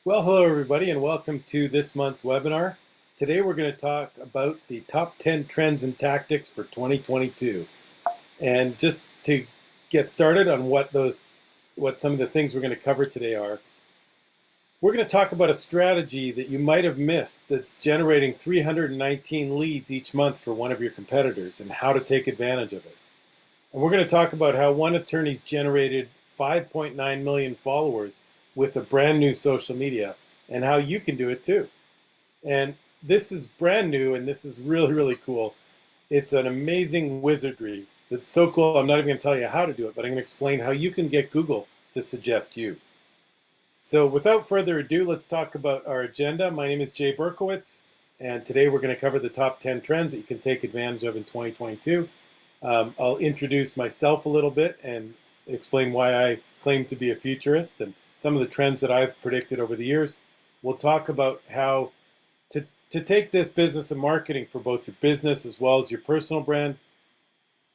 Well, hello everybody and welcome to this month's webinar. Today we're going to talk about the top 10 trends and tactics for 2022. And just to get started on what some of the things we're going to cover today are, we're going to talk about a strategy that you might have missed that's generating 319 leads each month for one of your competitors and how to take advantage of it. And we're going to talk about how one attorney's generated 5.9 million followers with a brand new social media and how you can do it too. And this is brand new and this is really, really cool. It's an amazing wizardry that's so cool. I'm not even going to tell you how to do it, but I'm going to explain how you can get Google to suggest you. So without further ado, let's talk about our agenda. My name is Jay Berkowitz, and today we're going to cover the top 10 trends that you can take advantage of in 2022. I'll introduce myself a little bit and explain why I claim to be a futurist and some of the trends that I've predicted over the years. We'll talk about how to take this business of marketing for both your business as well as your personal brand.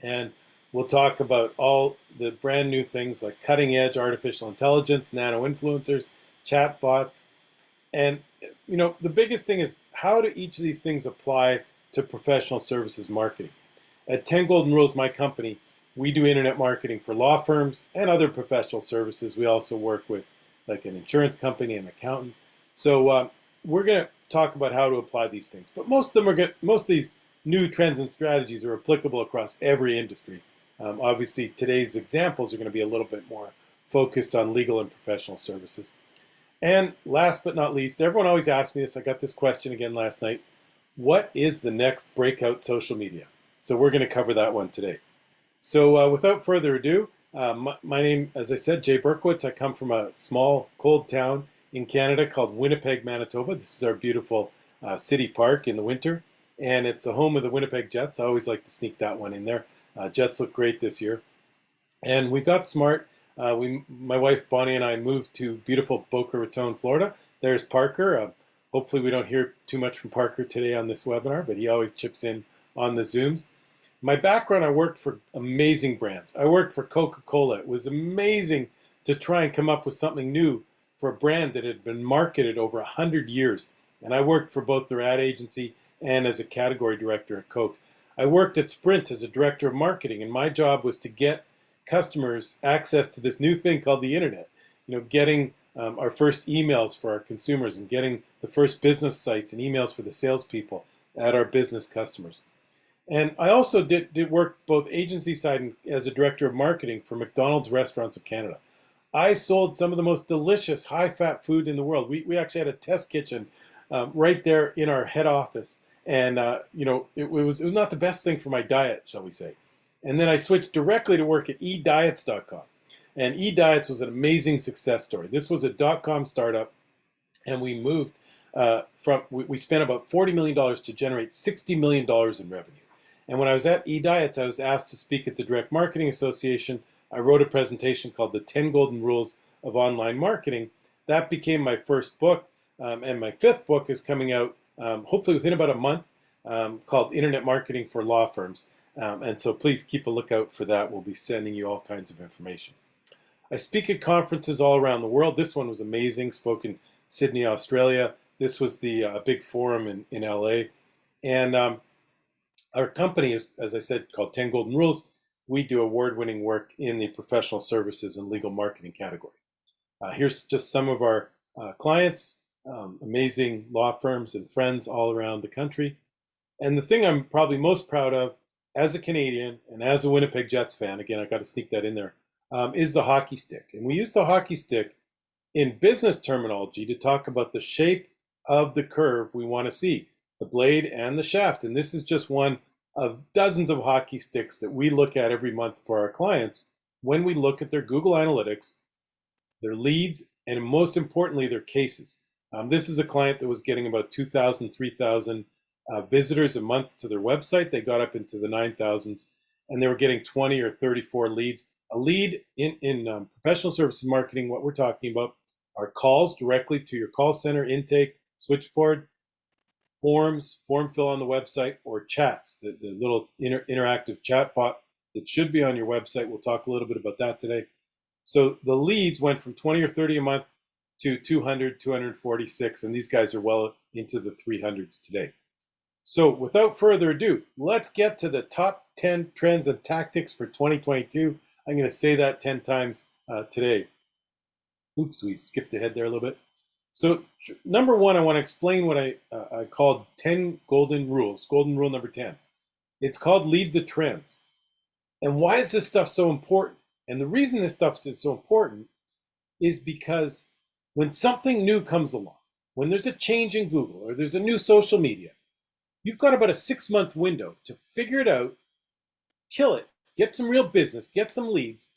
And we'll talk about all the brand new things like cutting edge artificial intelligence, nano influencers, chatbots. And the biggest thing is how do each of these things apply to professional services marketing? At 10 Golden Rules, my company, we do internet marketing for law firms and other professional services. We also work with like an insurance company, an accountant. So we're going to talk about how to apply these things. But most of these new trends and strategies are applicable across every industry. Obviously, today's examples are going to be a little bit more focused on legal and professional services. And last but not least, everyone always asks me this. I got this question again last night. What is the next breakout social media? So we're going to cover that one today. So without further ado, my name, as I said, Jay Berkowitz. I come from a small, cold town in Canada called Winnipeg, Manitoba. This is our beautiful city park in the winter, and it's the home of the Winnipeg Jets. I always like to sneak that one in there. Jets look great this year. And we got smart. My wife Bonnie and I moved to beautiful Boca Raton, Florida. There's Parker. Hopefully we don't hear too much from Parker today on this webinar, but he always chips in on the Zooms. My background, I worked for amazing brands. I worked for Coca-Cola. It was amazing to try and come up with something new for a brand that had been marketed over 100 years. And I worked for both their ad agency and as a category director at Coke. I worked at Sprint as a director of marketing, and my job was to get customers access to this new thing called the internet. Getting our first emails for our consumers and getting the first business sites and emails for the salespeople at our business customers. And I also did work both agency side and as a director of marketing for McDonald's Restaurants of Canada. I sold some of the most delicious high-fat food in the world. We actually had a test kitchen right there in our head office. And, it was not the best thing for my diet, shall we say. And then I switched directly to work at ediets.com. And ediets was an amazing success story. This was a .com startup, and we moved we spent about $40 million to generate $60 million in revenue. And when I was at eDiets, I was asked to speak at the Direct Marketing Association. I wrote a presentation called The 10 Golden Rules of Online Marketing. That became my first book, and my fifth book is coming out hopefully within about a month, called Internet Marketing for Law Firms. And so please keep a lookout for that. We'll be sending you all kinds of information. I speak at conferences all around the world. This one was amazing. Spoke in Sydney, Australia. This was the big forum in LA. And our company is, as I said, called 10 Golden Rules. We do award-winning work in the professional services and legal marketing category. Here's just some of our clients, amazing law firms and friends all around the country. And the thing I'm probably most proud of as a Canadian and as a Winnipeg Jets fan, again, I got to sneak that in there, is the hockey stick. And we use the hockey stick in business terminology to talk about the shape of the curve we want to see, the blade and the shaft. And this is just one of dozens of hockey sticks that we look at every month for our clients when we look at their Google Analytics, their leads, and most importantly, their cases. This is a client that was getting about 2,000, 3,000 visitors a month to their website. They got up into the 9,000s, and they were getting 20 or 34 leads. A lead in professional services marketing, what we're talking about are calls directly to your call center, intake, switchboard, forms, form fill on the website, or chats, the little interactive chatbot that should be on your website. We'll talk a little bit about that today. So the leads went from 20 or 30 a month to 200, 246, and these guys are well into the 300s today. So without further ado, let's get to the top 10 trends and tactics for 2022. I'm going to say that 10 times today. Oops, we skipped ahead there a little bit. So number one, I want to explain what I called 10 golden rules, golden rule number 10. It's called lead the trends. And why is this stuff so important? And the reason this stuff is so important is because when something new comes along, when there's a change in Google or there's a new social media, you've got about a 6-month window to figure it out, kill it, get some real business, get some leads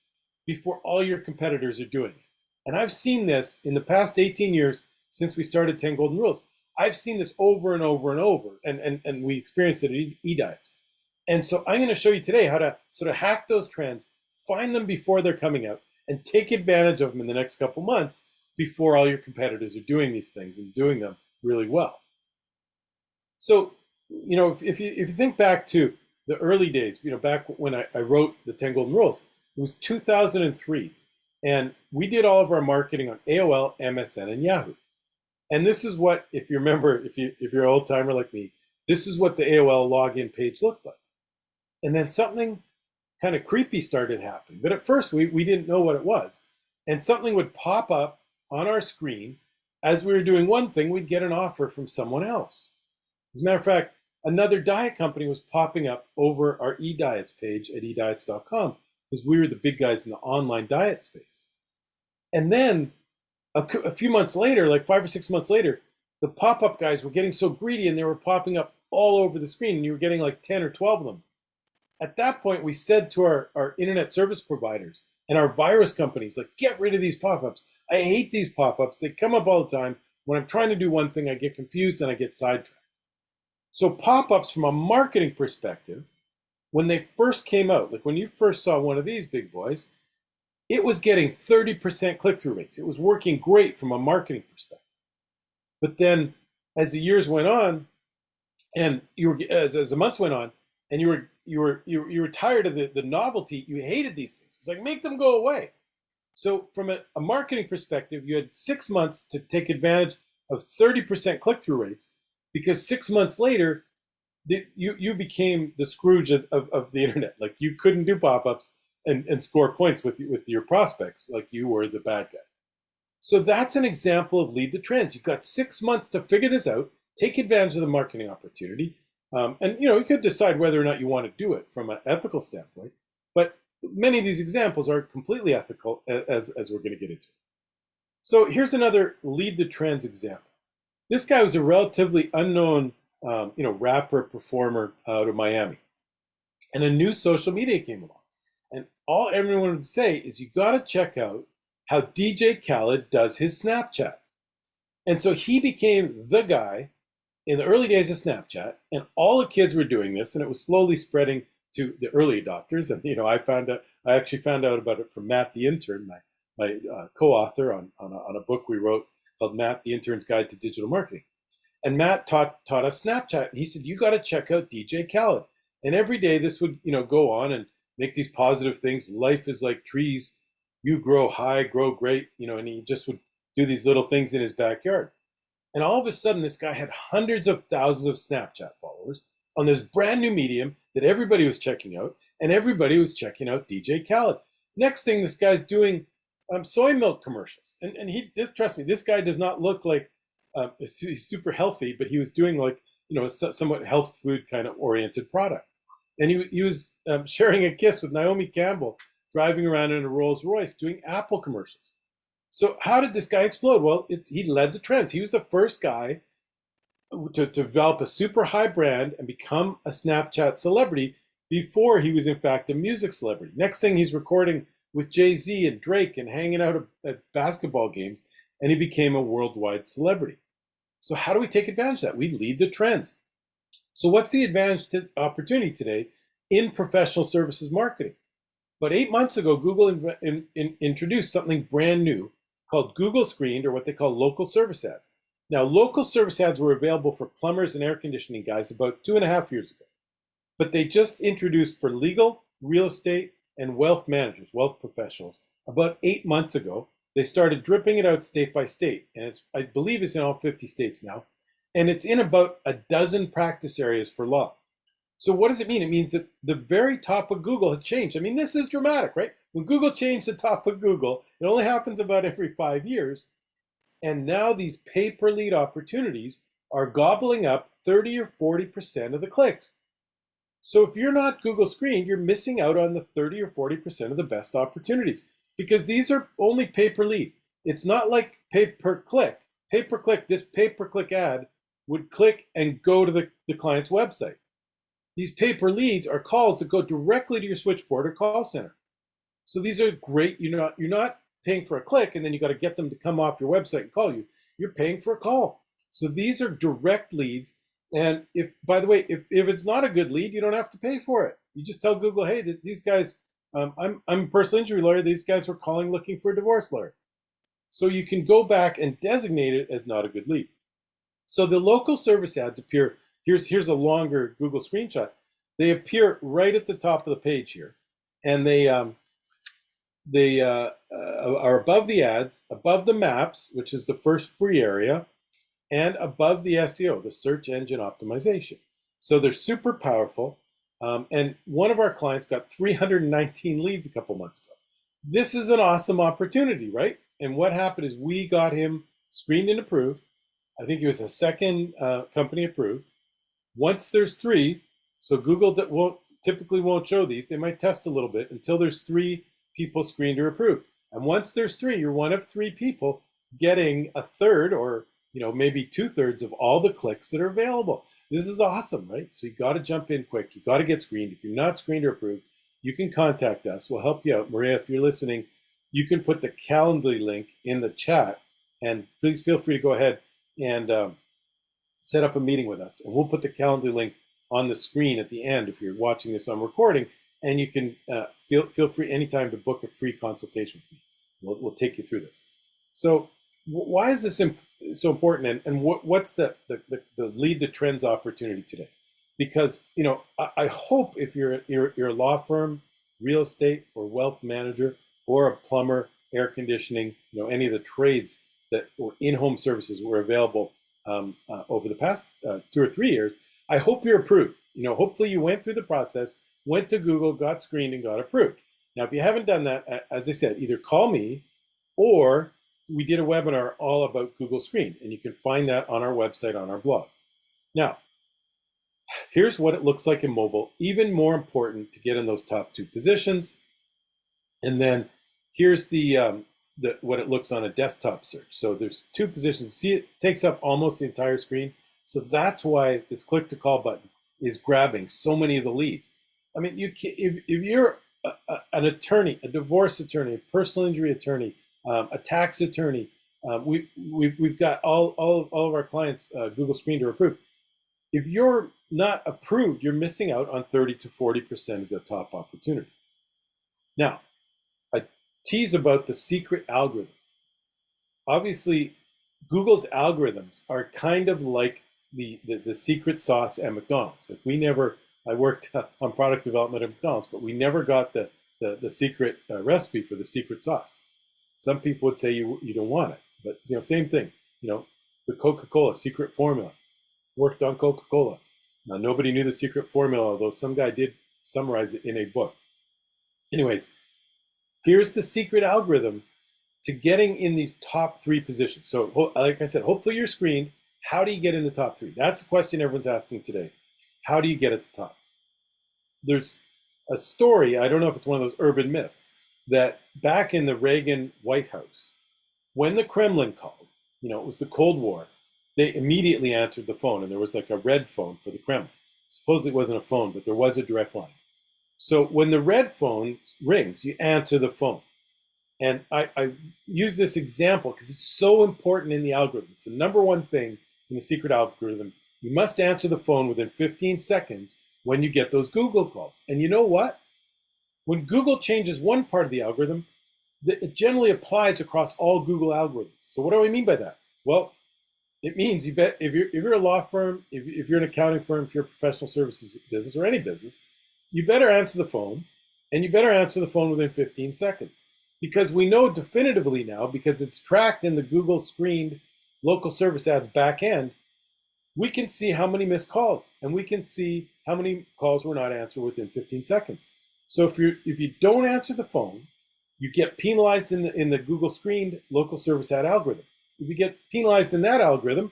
before all your competitors are doing it. And I've seen this in the past 18 years since we started 10 Golden Rules. I've seen this over and over and over, and we experienced it at eDiets. And so I'm going to show you today how to sort of hack those trends, find them before they're coming out, and take advantage of them in the next couple months before all your competitors are doing these things and doing them really well. So, if you think back to the early days, back when I wrote the 10 Golden Rules, it was 2003. And we did all of our marketing on AOL, MSN, and Yahoo. And this is what, if you remember, if you're an old timer like me, this is what the AOL login page looked like. And then something kind of creepy started happening. But at first, we didn't know what it was. And something would pop up on our screen. As we were doing one thing, we'd get an offer from someone else. As a matter of fact, another diet company was popping up over our eDiets page at ediets.com because we were the big guys in the online diet space. And then a few months later, like 5 or 6 months later, the pop-up guys were getting so greedy and they were popping up all over the screen, and you were getting like 10 or 12 of them. At that point, we said to our internet service providers and our virus companies, like, get rid of these pop-ups. I hate these pop-ups. They come up all the time. When I'm trying to do one thing, I get confused and I get sidetracked. So pop-ups from a marketing perspective, when they first came out, like when you first saw one of these big boys, it was getting 30% click-through rates. It was working great from a marketing perspective. But then as the years went on, and as the months went on, and you were tired of the novelty, you hated these things. It's like, make them go away. So from a marketing perspective, you had 6 months to take advantage of 30% click-through rates, because 6 months later, you became the Scrooge of the internet. Like, you couldn't do pop-ups and score points with your prospects. Like, you were the bad guy. So that's an example of lead the trends. You've got 6 months to figure this out, take advantage of the marketing opportunity. And you could decide whether or not you want to do it from an ethical standpoint. But many of these examples are completely ethical, as we're going to get into. So here's another lead the trends example. This guy was a relatively unknown rapper, performer out of Miami. And a new social media came along. And all everyone would say is, you got to check out how DJ Khaled does his Snapchat. And so he became the guy in the early days of Snapchat, and all the kids were doing this, and it was slowly spreading to the early adopters. And I actually found out about it from Matt the Intern, my co-author on a book we wrote called Matt the Intern's Guide to Digital Marketing. And Matt taught us Snapchat. And he said, you got to check out DJ Khaled. And every day this would go on and make these positive things. Life is like trees. You grow high, grow great. And he just would do these little things in his backyard. And all of a sudden, this guy had hundreds of thousands of Snapchat followers on this brand new medium that everybody was checking out. And everybody was checking out DJ Khaled. Next thing, this guy's doing soy milk commercials. And trust me, this guy does not look like he's super healthy, but he was doing like, a somewhat health food kind of oriented product. And he was sharing a kiss with Naomi Campbell, driving around in a Rolls Royce doing Apple commercials. So how did this guy explode? Well, he led the trends. He was the first guy to develop a super high brand and become a Snapchat celebrity before he was in fact a music celebrity. Next thing, he's recording with Jay-Z and Drake and hanging out at basketball games, and he became a worldwide celebrity. So how do we take advantage of that? We lead the trends. So what's the opportunity today in professional services marketing? But 8 months ago, Google introduced something brand new called Google Screened, or what they call local service ads. Now, local service ads were available for plumbers and air conditioning guys about 2.5 years ago. But they just introduced for legal, real estate, and wealth managers, wealth professionals, about 8 months ago. They started dripping it out state by state, and I believe it's in all 50 states now, and it's in about a dozen practice areas for law. So what does it mean? It means that the very top of Google has changed. I mean, this is dramatic, right? When Google changed the top of Google, it only happens about every 5 years. And now these pay-per-lead opportunities are gobbling up 30 or 40% of the clicks. So if you're not Google screened, you're missing out on the 30 or 40% of the best opportunities because these are only pay-per-lead. It's not like pay-per-click. Pay-per-click, this pay-per-click ad would click and go to the client's website. These pay-per-leads are calls that go directly to your switchboard or call center. So these are great. You're not paying for a click and then you got to get them to come off your website and call you. You're paying for a call. So these are direct leads. And by the way, if it's not a good lead, you don't have to pay for it. You just tell Google, hey, these guys, I'm a personal injury lawyer. These guys were calling looking for a divorce lawyer. So you can go back and designate it as not a good lead. So the local service ads appear. Here's a longer Google screenshot. They appear right at the top of the page here, and they are above the ads, above the maps, which is the first free area, and above the SEO, the search engine optimization. So they're super powerful. And one of our clients got 319 leads a couple months ago. This is an awesome opportunity, right? And what happened is we got him screened and approved. I think he was a second company approved. Once there's three, so Google typically won't show these. They might test a little bit until there's three people screened or approved. And once there's three, you're one of three people getting a third or maybe 2/3 of all the clicks that are available. This is awesome, right? So you got to jump in quick. You got to get screened. If you're not screened or approved, you can contact us. We'll help you out. Maria, if you're listening, you can put the Calendly link in the chat, and please feel free to go ahead and set up a meeting with us. And we'll put the Calendly link on the screen at the end if you're watching this on recording, and you can feel free anytime to book a free consultation with me. We'll take you through this. So why is this so important, and what's the lead the trends opportunity today? Because I hope if you're a law firm, real estate, or wealth manager, or a plumber, air conditioning, any of the trades that or in-home services were available over the past 2 or 3 years, I hope you're approved. Hopefully you went through the process, went to Google, got screened, and got approved. Now, if you haven't done that, as I said, either call me or we did a webinar all about Google Screen, and you can find that on our website, on our blog. Now, here's what it looks like in mobile, even more important to get in those top 2 positions. And then here's what it looks on a desktop search. So there's 2 positions. See, it takes up almost the entire screen. So that's why this click to call button is grabbing so many of the leads. I mean, if you're an attorney, a divorce attorney, a personal injury attorney, a tax attorney, we've got all of our clients Google screened or approved. If you're not approved, you're missing out on 30 to 40% of the top opportunity. Now, I tease about the secret algorithm. Obviously, Google's algorithms are kind of like the secret sauce at McDonald's. Like I worked on product development at McDonald's, but we never got the secret recipe for the secret sauce. Some people would say you don't want it, but same thing. The Coca-Cola secret formula, worked on Coca-Cola. Now nobody knew the secret formula, although some guy did summarize it in a book. Anyways, here's the secret algorithm to getting in these top 3 positions. So like I said, hopefully you're screened. How do you get in the top 3? That's the question everyone's asking today. How do you get at the top? There's a story, I don't know if it's one of those urban myths, that back in the Reagan White House, when the Kremlin called, it was the Cold War, they immediately answered the phone, and there was like a red phone for the Kremlin. Supposedly it wasn't a phone, but there was a direct line. So when the red phone rings, you answer the phone. And I use this example because it's so important in the algorithm. It's the number one thing in the secret algorithm. You must answer the phone within 15 seconds when you get those Google calls. And you know what? When Google changes one part of the algorithm, it generally applies across all Google algorithms. So what do I mean by that? Well, it means if you're a law firm, if you're an accounting firm, if you're a professional services business or any business, you better answer the phone, and you better answer the phone within 15 seconds. because we know definitively now, because it's tracked in the Google screened local service ads back end, we can see how many missed calls, and we can see how many calls were not answered within 15 seconds. So if you don't answer the phone, you get penalized in the Google screened local service ad algorithm. If you get penalized in that algorithm,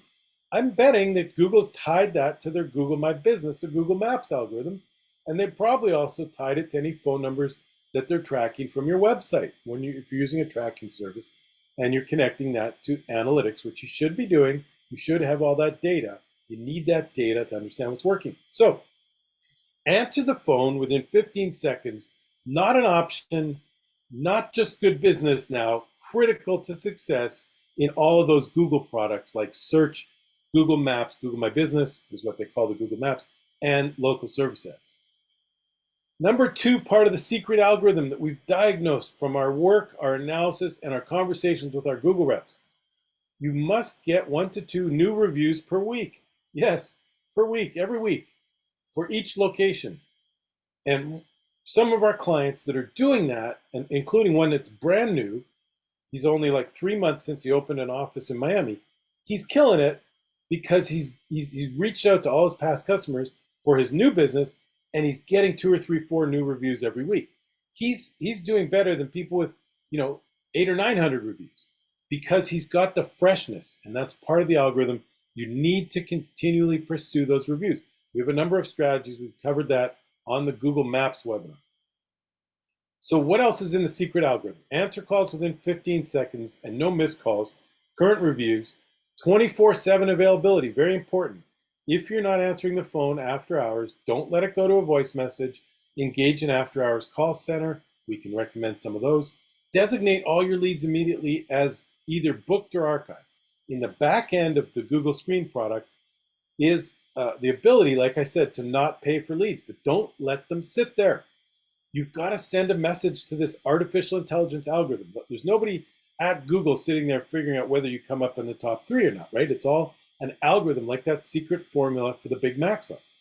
I'm betting that Google's tied that to their Google My Business, the Google Maps algorithm, and they probably also tied it to any phone numbers that they're tracking from your website if you're using a tracking service and you're connecting that to analytics, which you should be doing. You should have all that data. You need that data to understand what's working. So answer the phone within 15 seconds, not an option, not just good business now, critical to success in all of those Google products like search, Google Maps, Google My Business is what they call the Google Maps, and local service ads. Number two, part of the secret algorithm that we've diagnosed from our work, our analysis, and our conversations with our Google reps. You must get 1 to 2 new reviews per week. Yes, per week, every week, for each location. And some of our clients that are doing that, and including one that's brand new, he's only like 3 months since he opened an office in Miami. He's killing it because he's reached out to all his past customers for his new business, and he's getting 2 or 3, 4 new reviews every week. He's doing better than people with 800 or 900 reviews because he's got the freshness, and that's part of the algorithm. You need to continually pursue those reviews. We have a number of strategies. We've covered that on the Google Maps webinar. So what else is in the secret algorithm? Answer calls within 15 seconds and no missed calls. Current reviews. 24/7 availability, very important. If you're not answering the phone after hours, don't let it go to a voice message. Engage an after hours call center. We can recommend some of those. Designate all your leads immediately as either booked or archived. In the back end of the Google Screen product is the ability, like I said, to not pay for leads, but don't let them sit there. You've got to send a message to this artificial intelligence algorithm. There's nobody at Google sitting there figuring out whether you come up in the top 3 or not, right? It's all an algorithm, like that secret formula for the Big Mac sauce.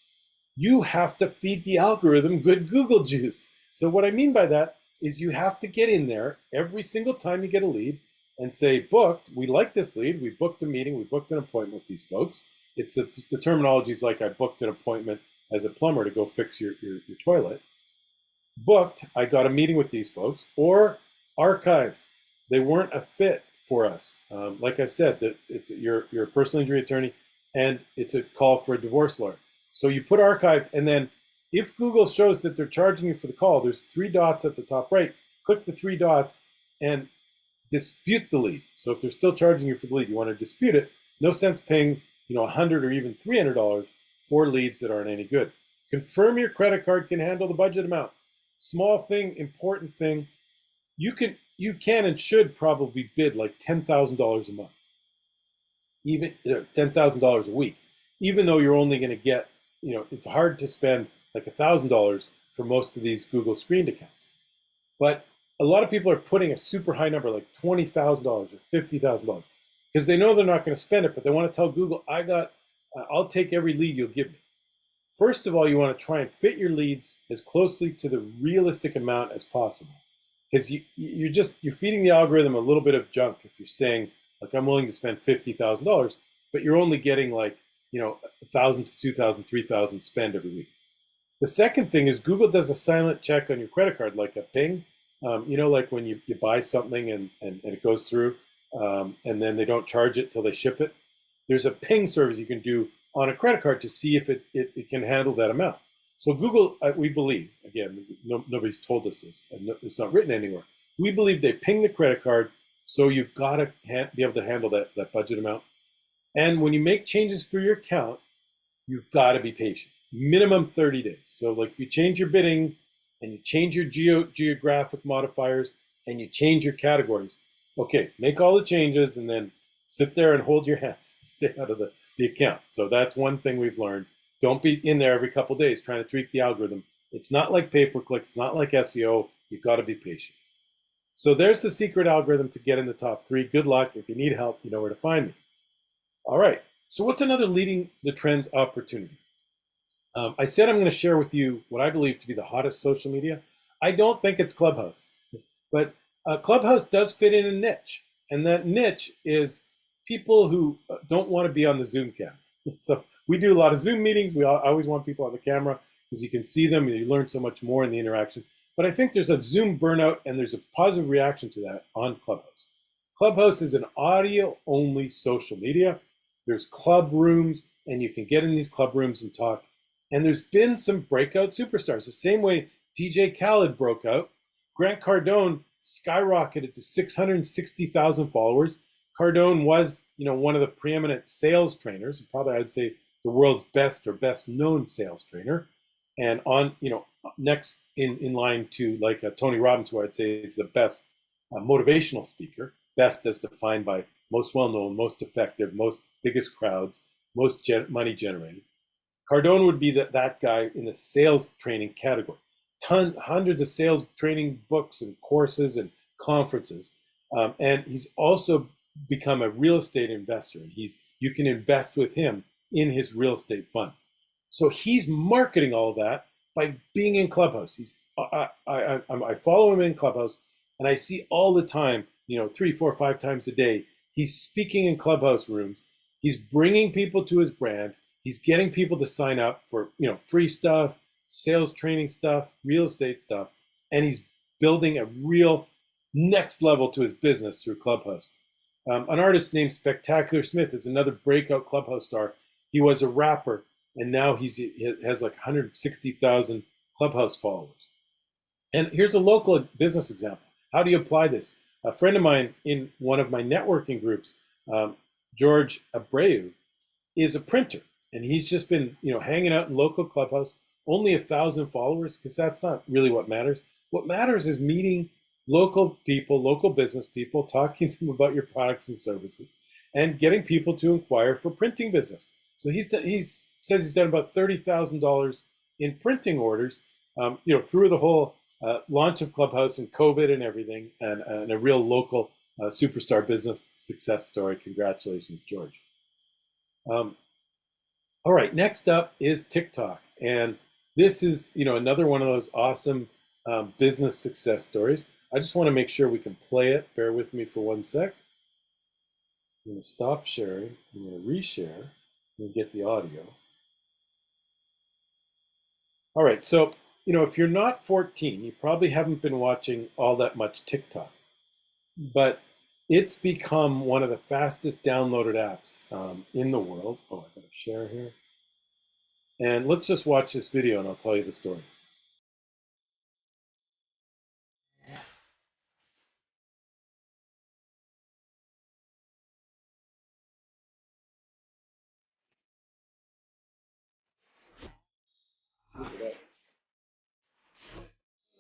You have to feed the algorithm good Google juice. So what I mean by that is you have to get in there every single time you get a lead and say, booked, we like this lead, we booked a meeting, we booked an appointment with these folks. The terminology is like I booked an appointment as a plumber to go fix your toilet. Booked, I got a meeting with these folks, or archived. They weren't a fit for us. Like I said, that you're a personal injury attorney, and it's a call for a divorce lawyer. So you put archived, and then if Google shows that they're charging you for the call, there's 3 dots at the top right. Click the 3 dots and dispute the lead. So if they're still charging you for the lead, you want to dispute it. No sense paying $100 or even $300 for leads that aren't any good. Confirm your credit card can handle the budget amount. Small thing, important thing. You can and should probably bid like $10,000 a month, even $10,000 a week, even though you're only going to get, it's hard to spend like $1,000 for most of these Google screened accounts. But a lot of people are putting a super high number, like $20,000 or $50,000, because they know they're not going to spend it, but they want to tell Google, I'll take every lead you'll give me. First of all, you want to try and fit your leads as closely to the realistic amount as possible, because you're feeding the algorithm a little bit of junk if you're saying, like, I'm willing to spend $50,000, but you're only getting like, 1,000 to 2,000, 3,000 spend every week. The second thing is Google does a silent check on your credit card, like a ping. Like when you buy something and it goes through, and then they don't charge it till they ship it. There's a ping service you can do on a credit card to see if it can handle that amount. So Google, we believe, again, nobody's told us this, and it's not written anywhere. We believe they ping the credit card, so you've got to be able to handle that budget amount. And when you make changes for your account, you've got to be patient. Minimum 30 days. So like if you change your bidding and you change your geographic modifiers and you change your categories, okay, make all the changes and then sit there and hold your hands and stay out of the account. So that's one thing we've learned. Don't be in there every couple of days trying to tweak the algorithm. It's not like pay-per-click. It's not like SEO. You've got to be patient. So there's the secret algorithm to get in the top 3. Good luck. If you need help, you know where to find me. All right. So what's another leading the trends opportunity? I said I'm going to share with you what I believe to be the hottest social media. I don't think it's Clubhouse, but Clubhouse does fit in a niche, and that niche is people who don't want to be on the Zoom cam. So we do a lot of Zoom meetings. I always want people on the camera because you can see them and you learn so much more in the interaction. But I think there's a Zoom burnout and there's a positive reaction to that on Clubhouse. Clubhouse is an audio-only social media. There's club rooms, and you can get in these club rooms and talk. And there's been some breakout superstars. The same way DJ Khaled broke out, Grant Cardone skyrocketed to 660,000 followers. Cardone was, one of the preeminent sales trainers, probably I'd say the world's best or best known sales trainer. And on, next in line to like Tony Robbins, who I'd say is the best motivational speaker, best as defined by most well-known, most effective, most biggest crowds, most money generated. Cardone would be that guy in the sales training category. Hundreds of sales training books and courses and conferences. And he's also become a real estate investor, and you can invest with him in his real estate fund. So he's marketing all of that by being in Clubhouse. I follow him in Clubhouse, and I see all the time, 3, 4, 5 times a day, he's speaking in Clubhouse rooms. He's bringing people to his brand. He's getting people to sign up for, free stuff, sales training stuff, real estate stuff, and he's building a real next level to his business through Clubhouse. An artist named Spectacular Smith is another breakout Clubhouse star. He was a rapper, and now he has like 160,000 Clubhouse followers. And here's a local business example. How do you apply this? A friend of mine in one of my networking groups, George Abreu, is a printer, and he's just been, hanging out in local Clubhouse, only 1,000 followers, because that's not really what matters. What matters is meeting local people, local business people, talking to them about your products and services, and getting people to inquire for printing business. So he says he's done about $30,000 in printing orders, through the whole launch of Clubhouse and COVID and everything, and a real local superstar business success story. Congratulations, George. All right, next up is TikTok, and this is another one of those awesome business success stories. I just want to make sure we can play it. Bear with me for 1 sec. I'm going to stop sharing. I'm going to reshare and get the audio. All right, so if you're not 14, you probably haven't been watching all that much TikTok, but it's become one of the fastest downloaded apps in the world. Oh, I gotta share here. And let's just watch this video and I'll tell you the story.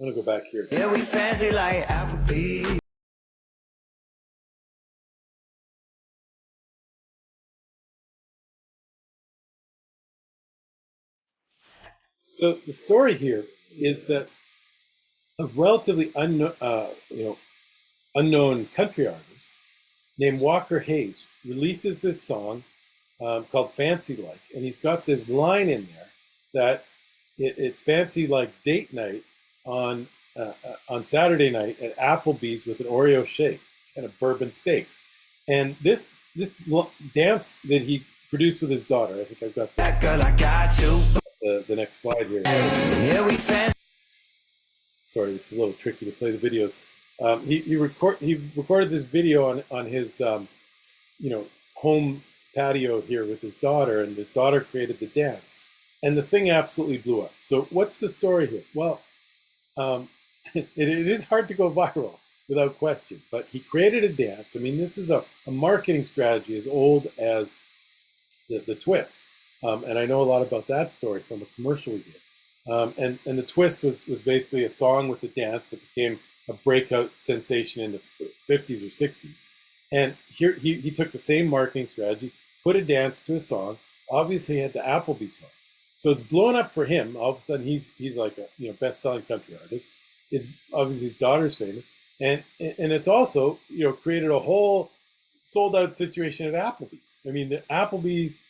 I'm gonna go back here. Yeah, we fancy like Applebee's. So the story here is that a relatively unknown country artist named Walker Hayes releases this song called Fancy Like, and he's got this line in there that it's fancy like date night on Saturday night at Applebee's with an Oreo shake and a bourbon steak. And this dance that he produced with his daughter, I think I've got the next slide here. Sorry, it's a little tricky to play the videos. He recorded this video on his home patio here with his daughter, and his daughter created the dance, and the thing absolutely blew up. So what's the story here? Well, it is hard to go viral without question, but he created a dance. I mean, this is a marketing strategy as old as the twist, and I know a lot about that story from a commercial we did. And the twist was basically a song with a dance that became a breakout sensation in the 50s or 60s. And here he took the same marketing strategy, put a dance to a song. Obviously, he had the Applebee's song, so it's blown up for him. All of a sudden, he's like a best-selling country artist. It's obviously his daughter's famous, and it's also created a whole sold-out situation at Applebee's. I mean, the Applebee's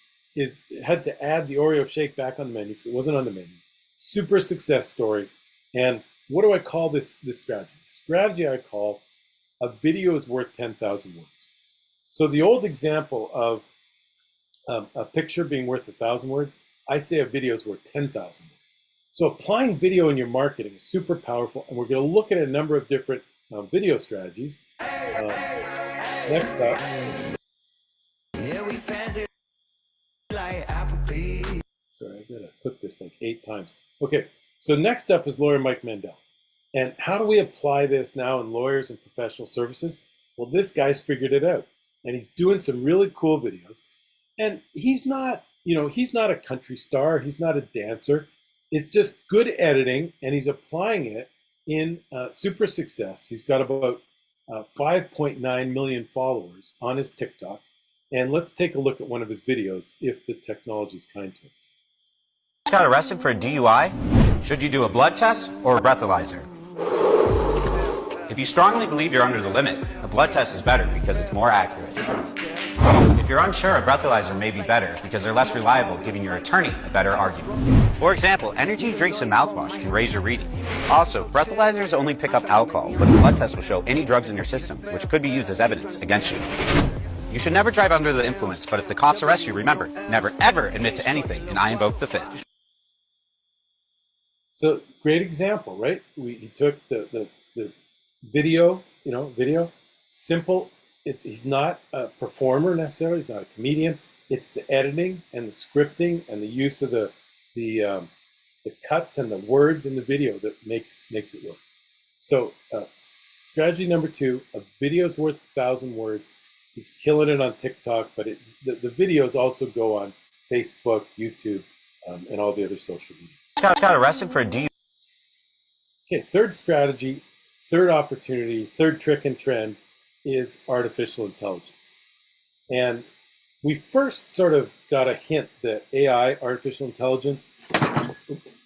had to add the Oreo shake back on the menu because it wasn't on the menu. Super success story. And what do I call this strategy? Strategy I call a video is worth 10,000 words. So the old example of a picture being worth 1,000 words, I say a video is worth 10,000 words. So applying video in your marketing is super powerful, and we're going to look at a number of different video strategies. Next up. Sorry, I gotta put this like 8 times. Okay, so next up is lawyer Mike Mandel. And how do we apply this now in lawyers and professional services? Well, this guy's figured it out, and he's doing some really cool videos. And he's not, he's not a country star. He's not a dancer. It's just good editing, and he's applying it in super success. He's got about 5.9 million followers on his TikTok. And let's take a look at one of his videos, if the technology is kind to us. Got arrested for a DUI? Should you do a blood test or a breathalyzer? If you strongly believe you're under the limit, a blood test is better because it's more accurate. If you're unsure, a breathalyzer may be better because they're less reliable, giving your attorney a better argument. For example, energy drinks and mouthwash can raise your reading. Also, breathalyzers only pick up alcohol, but a blood test will show any drugs in your system, which could be used as evidence against you. You should never drive under the influence, but if the cops arrest you, remember, never ever admit to anything, and I invoke the 5th. So great example, right? He took the video, video, simple. He's not a performer necessarily. He's not a comedian. It's the editing and the scripting and the use of the cuts and the words in the video that makes it work. So strategy number 2: a video's worth 1,000 words. He's killing it on TikTok, but the videos also go on Facebook, YouTube, and all the other social media. Got arrested for a DUI. Okay, third strategy, third opportunity, third trick and trend is artificial intelligence. And we first sort of got a hint that AI, artificial intelligence,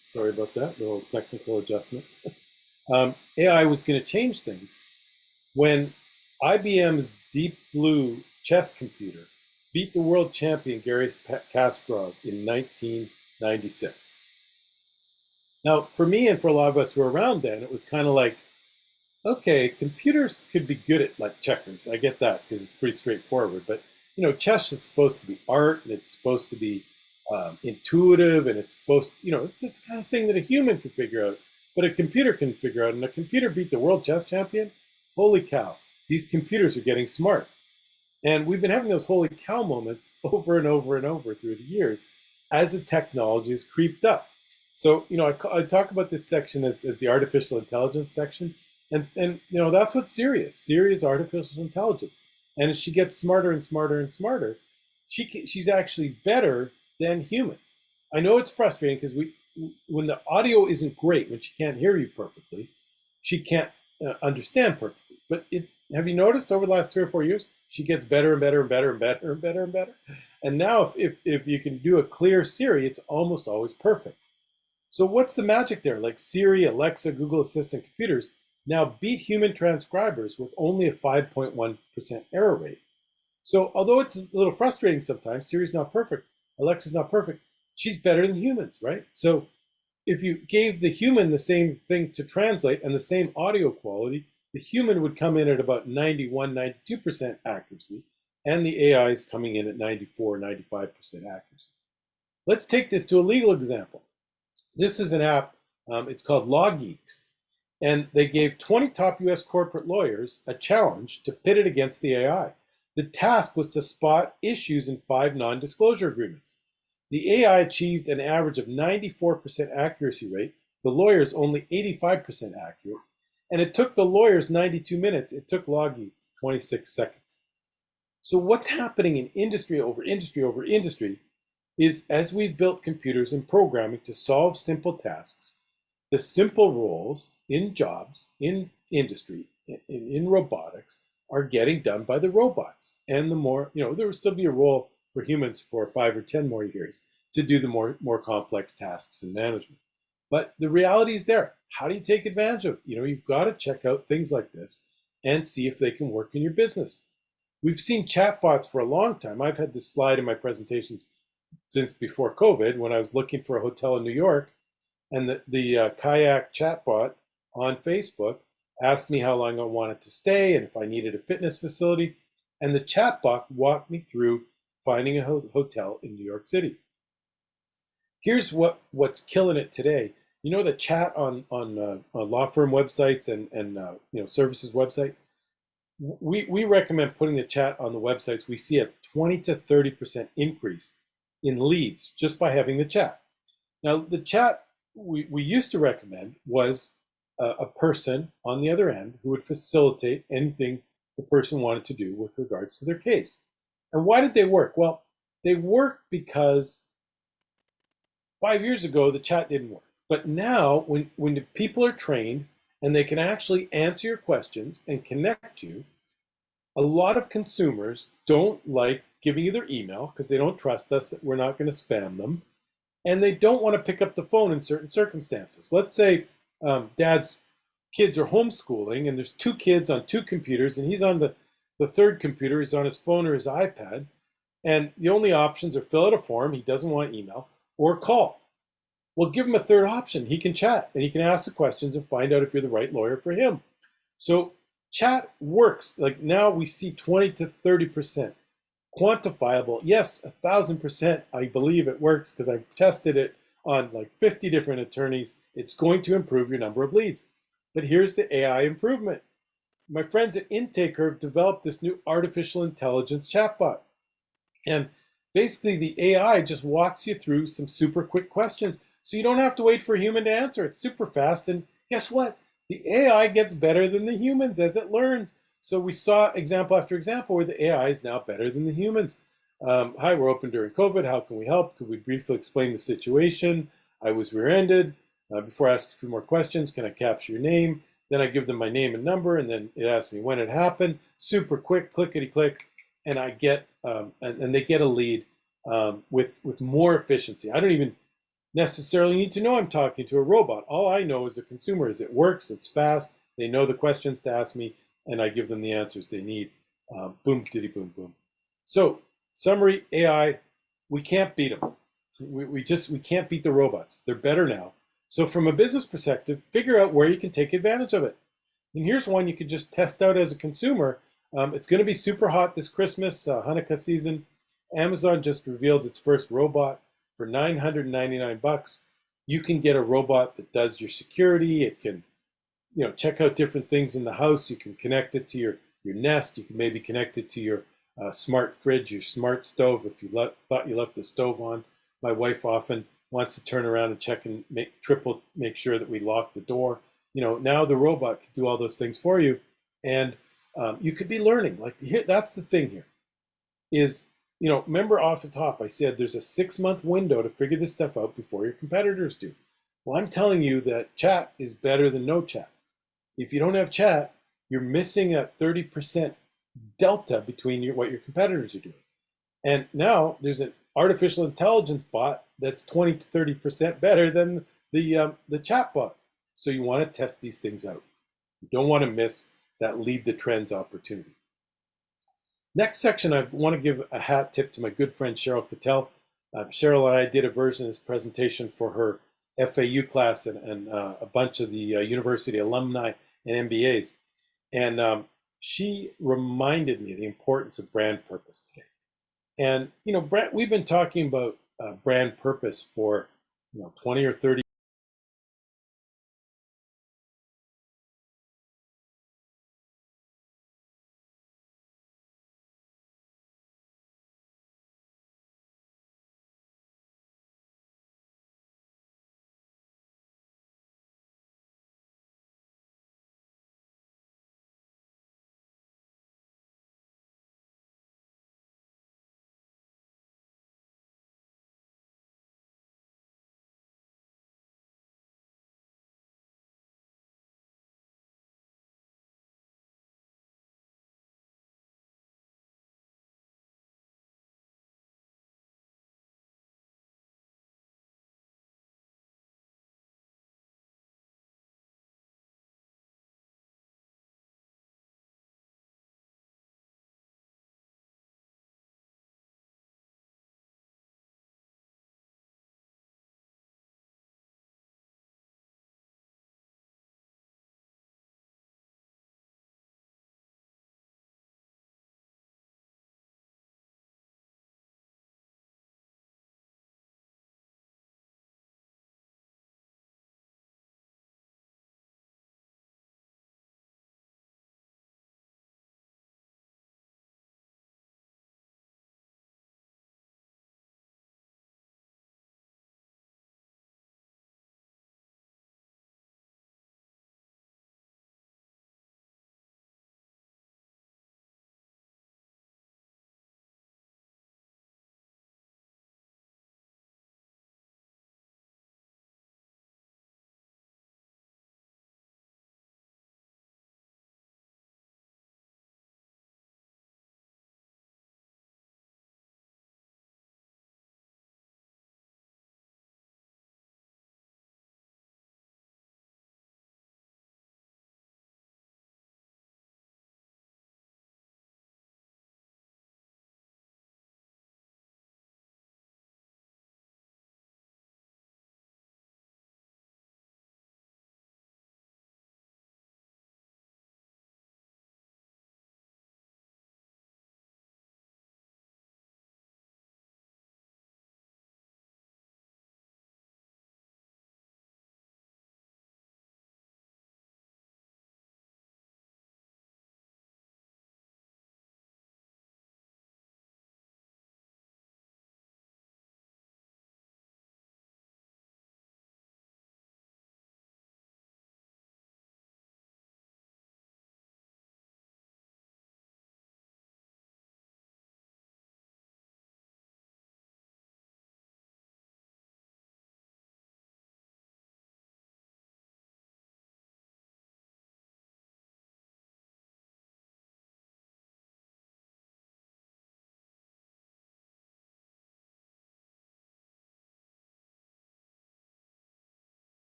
sorry about that, little technical adjustment. AI was going to change things when IBM's Deep Blue chess computer beat the world champion Garry Kasparov in 1996. Now, for me and for a lot of us who were around then, it was kind of like, okay, computers could be good at like checkers. I get that because it's pretty straightforward. But chess is supposed to be art, and it's supposed to be intuitive, and it's supposed, it's the kind of thing that a human can figure out, but a computer can figure out. And a computer beat the world chess champion. Holy cow! These computers are getting smart, and we've been having those holy cow moments over and over and over through the years as the technology has creeped up. So, I talk about this section as the artificial intelligence section, and that's what Siri is. Siri is artificial intelligence, and as she gets smarter and smarter and smarter, she's actually better than humans. I know it's frustrating because when the audio isn't great, when she can't hear you perfectly, she can't understand perfectly. But have you noticed over the last 3 or 4 years, she gets better and better and better and better and better and better. And now, if you can do a clear Siri, it's almost always perfect. So what's the magic there? Like Siri, Alexa, Google Assistant computers now beat human transcribers with only a 5.1% error rate. So although it's a little frustrating sometimes, Siri's not perfect, Alexa's not perfect, she's better than humans, right? So if you gave the human the same thing to translate and the same audio quality, the human would come in at about 91, 92% accuracy, and the AI is coming in at 94, 95% accuracy. Let's take this to a legal example. This is an app, it's called Law Geeks, and they gave 20 top US corporate lawyers a challenge to pit it against the AI. The task was to spot issues in 5 non-disclosure agreements. The AI achieved an average of 94% accuracy rate, the lawyers only 85% accurate, and it took the lawyers 92 minutes. It took Law Geeks 26 seconds. So what's happening in industry over industry over industry is, as we've built computers and programming to solve simple tasks, the simple roles in jobs, in industry, in robotics, are getting done by the robots. And the more, there will still be a role for humans for 5 or 10 more years to do the more complex tasks and management. But the reality is there. How do you take advantage of it? You've got to check out things like this and see if they can work in your business. We've seen chatbots for a long time. I've had this slide in my presentations since before COVID, when I was looking for a hotel in New York, and the kayak chatbot on Facebook asked me how long I wanted to stay and if I needed a fitness facility. And the chatbot walked me through finding a hotel in New York City. Here's what's killing it today. You know the chat on law firm websites and services website. We recommend putting the chat on the websites. We see a 20 to 30% increase in leads just by having the chat. Now the chat we used to recommend was a person on the other end who would facilitate anything the person wanted to do with regards to their case. And why did they work? Well, they work because 5 years ago the chat didn't work. But now when the people are trained and they can actually answer your questions and connect you, a lot of consumers don't like giving you their email because they don't trust us that we're not going to spam them. And they don't want to pick up the phone in certain circumstances. Let's say dad's kids are homeschooling and there's two kids on two computers and he's on the third computer, he's on his phone or his iPad. And the only options are fill out a form, he doesn't want email, or call. Well, give him a third option. He can chat and he can ask the questions and find out if you're the right lawyer for him. So chat works. Like now we see 20 to 30% quantifiable. Yes, 1,000%. I believe it works because I've tested it on like 50 different attorneys. It's going to improve your number of leads. But here's the AI improvement. My friends at Intaker have developed this new artificial intelligence chatbot. And basically the AI just walks you through some super quick questions. So you don't have to wait for a human to answer. It's super fast. And guess what? The AI gets better than the humans as it learns. So we saw example after example where the AI is now better than the humans. Hi, we're open during COVID. How can we help? Could we briefly explain the situation? I was rear-ended. Before I ask a few more questions, can I capture your name? Then I give them my name and number, and then it asks me when it happened. Super quick, clickety-click, and I get and they get a lead with more efficiency. I don't even necessarily need to know I'm talking to a robot. All I know as a consumer is it works, it's fast, they know the questions to ask me, and I give them the answers they need. Boom, diddy, boom, boom. So, summary, AI, we can't beat them. We can't beat the robots. They're better now. So from a business perspective, figure out where you can take advantage of it. And here's one you could just test out as a consumer. It's going to be super hot this Christmas, Hanukkah season. Amazon just revealed its first robot for $999. You can get a robot that does your security. It can, check out different things in the house. You can connect it to your Nest. You can maybe connect it to your smart fridge, your smart stove if you thought you left the stove on. My wife often wants to turn around and check and make sure that we lock the door. Now the robot can do all those things for you, and you could be learning. Like here, that's the thing here, is remember off the top I said there's a 6-month window to figure this stuff out before your competitors do. Well, I'm telling you that chat is better than no chat. If you don't have chat, you're missing a 30% delta between what your competitors are doing. And now there's an artificial intelligence bot that's 20 to 30% better than the chat bot. So you want to test these things out. You don't want to miss that lead the trends opportunity. Next section, I want to give a hat tip to my good friend Cheryl Cattell. Cheryl and I did a version of this presentation for her FAU class and a bunch of the university alumni and MBAs. And she reminded me of the importance of brand purpose today. And, we've been talking about brand purpose for, 20 or 30